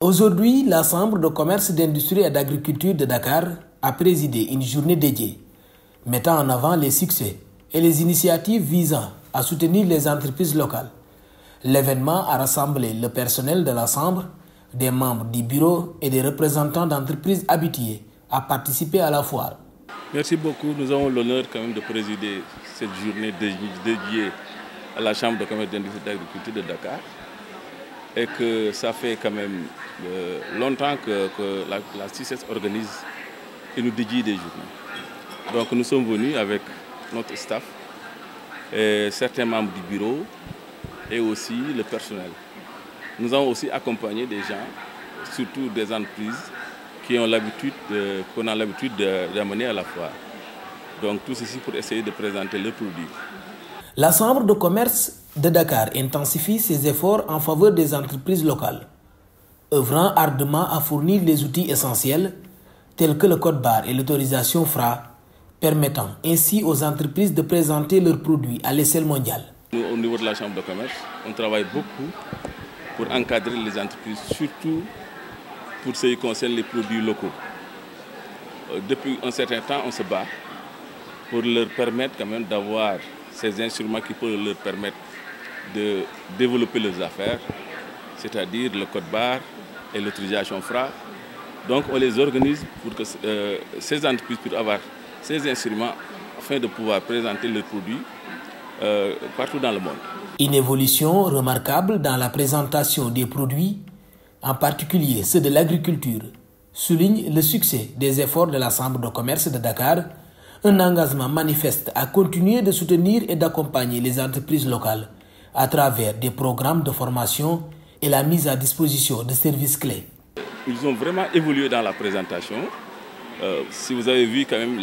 Aujourd'hui, la Chambre de commerce, d'industrie et d'agriculture de Dakar a présidé une journée dédiée, mettant en avant les succès et les initiatives visant à soutenir les entreprises locales. L'événement a rassemblé le personnel de la Chambre, des membres du bureau et des représentants d'entreprises habitués à participer à la foire. Merci beaucoup. Nous avons l'honneur quand même de présider cette journée dédiée à la Chambre de commerce, d'industrie et d'agriculture de Dakar. Et que ça fait quand même longtemps que la CICES organise et nous dédie des journées. Donc nous sommes venus avec notre staff, et certains membres du bureau et aussi le personnel. Nous avons aussi accompagné des gens, surtout des entreprises qu'on a l'habitude d'amener à la foire. Donc tout ceci pour essayer de présenter le produit. La Chambre de commerce de Dakar intensifie ses efforts en faveur des entreprises locales, œuvrant ardemment à fournir les outils essentiels tels que le code-barre et l'autorisation FRA, permettant ainsi aux entreprises de présenter leurs produits à l'échelle mondiale. Nous, au niveau de la Chambre de commerce, on travaille beaucoup pour encadrer les entreprises, surtout pour ce qui concerne les produits locaux. Depuis un certain temps, on se bat pour leur permettre quand même d'avoir ces instruments qui peuvent leur permettre de développer leurs affaires, c'est-à-dire le code-barre et l'autorisation FRA. Donc on les organise pour que ces entreprises puissent avoir ces instruments afin de pouvoir présenter leurs produits partout dans le monde. Une évolution remarquable dans la présentation des produits, en particulier ceux de l'agriculture, souligne le succès des efforts de la Chambre de commerce de Dakar, un engagement manifeste à continuer de soutenir et d'accompagner les entreprises locales à travers des programmes de formation et la mise à disposition de services clés. Ils ont vraiment évolué dans la présentation. Si vous avez vu quand même,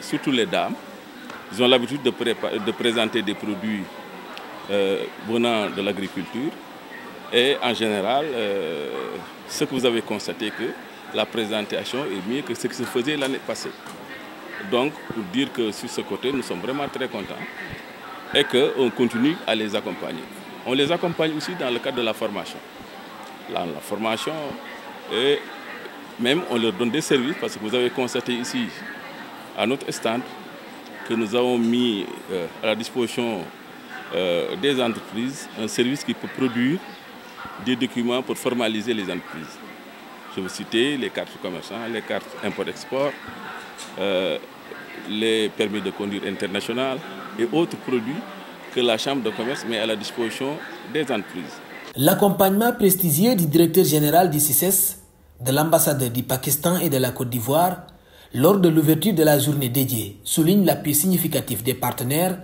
surtout les dames, ils ont l'habitude de présenter des produits venant de l'agriculture. Et en général, ce que vous avez constaté, que la présentation est mieux que ce qui se faisait l'année passée. Donc, pour dire que sur ce côté, nous sommes vraiment très contents et qu'on continue à les accompagner. On les accompagne aussi dans le cadre de la formation. Dans la formation, et même on leur donne des services, parce que vous avez constaté ici, à notre stand, que nous avons mis à la disposition des entreprises un service qui peut produire des documents pour formaliser les entreprises. Je vais citer les cartes commerçants, les cartes import-export, les permis de conduire international et autres produits que la Chambre de commerce met à la disposition des entreprises. L'accompagnement prestigieux du directeur général du CICES, de l'ambassadeur du Pakistan et de la Côte d'Ivoire, lors de l'ouverture de la journée dédiée, souligne l'appui significatif des partenaires,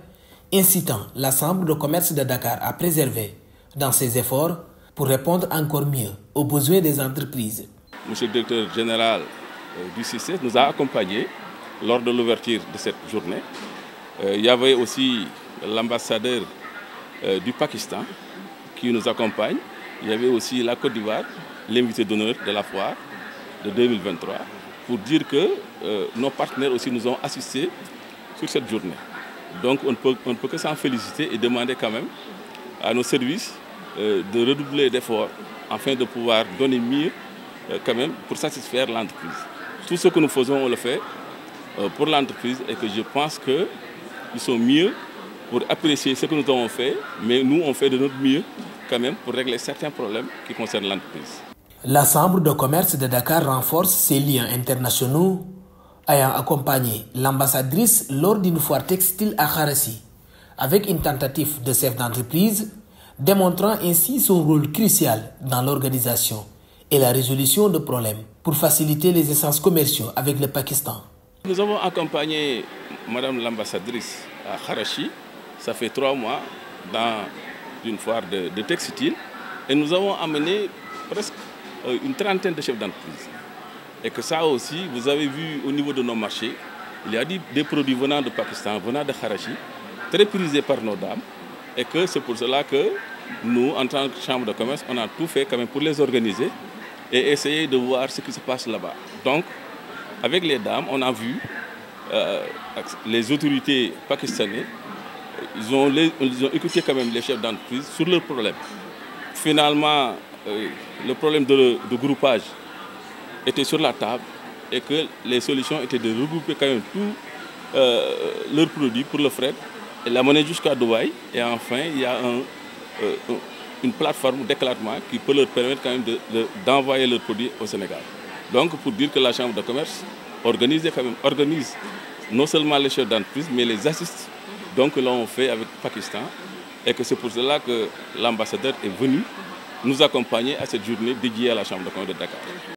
incitant la Chambre de commerce de Dakar à préserver, dans ses efforts, pour répondre encore mieux aux besoins des entreprises. Monsieur le directeur général du CICES nous a accompagnés lors de l'ouverture de cette journée. Il y avait aussi l'ambassadeur du Pakistan qui nous accompagne. Il y avait aussi la Côte d'Ivoire, l'invité d'honneur de la foire de 2023, pour dire que nos partenaires aussi nous ont assistés sur cette journée. Donc on ne peut que s'en féliciter et demander quand même à nos services de redoubler d'efforts afin de pouvoir donner mieux quand même pour satisfaire l'entreprise. Tout ce que nous faisons, on le fait pour l'entreprise et que je pense qu'ils sont mieux pour apprécier ce que nous avons fait, mais nous on fait de notre mieux quand même pour régler certains problèmes qui concernent l'entreprise. La Chambre de commerce de Dakar renforce ses liens internationaux, ayant accompagné l'ambassadrice lors d'une foire textile à Kharassi, avec une tentative de chef d'entreprise, démontrant ainsi son rôle crucial dans l'organisation et la résolution de problèmes pour faciliter les échanges commerciaux avec le Pakistan. Nous avons accompagné Madame l'ambassadrice à Kharassi, ça fait 3 mois, dans une foire de textile, et nous avons amené presque une trentaine de chefs d'entreprise. Et que ça aussi, vous avez vu au niveau de nos marchés, il y a des produits venant de Pakistan, venant de Kharassi, très prisés par nos dames, et que c'est pour cela que nous, en tant que Chambre de commerce, on a tout fait quand même pour les organiser et essayer de voir ce qui se passe là-bas. Donc, avec les dames, on a vu les autorités pakistanaises, ils ont écouté quand même les chefs d'entreprise sur leurs problèmes. Finalement, le problème de groupage était sur la table et que les solutions étaient de regrouper quand même tous leurs produits pour le fret et l'amener jusqu'à Dubaï. Et enfin, il y a une plateforme d'éclatement qui peut leur permettre quand même d'envoyer leurs produits au Sénégal. Donc, pour dire que la Chambre de commerce organise non seulement les chefs d'entreprise, mais les assiste. Donc, l'on fait avec le Pakistan. Et que c'est pour cela que l'ambassadeur est venu nous accompagner à cette journée dédiée à la Chambre de commerce de Dakar.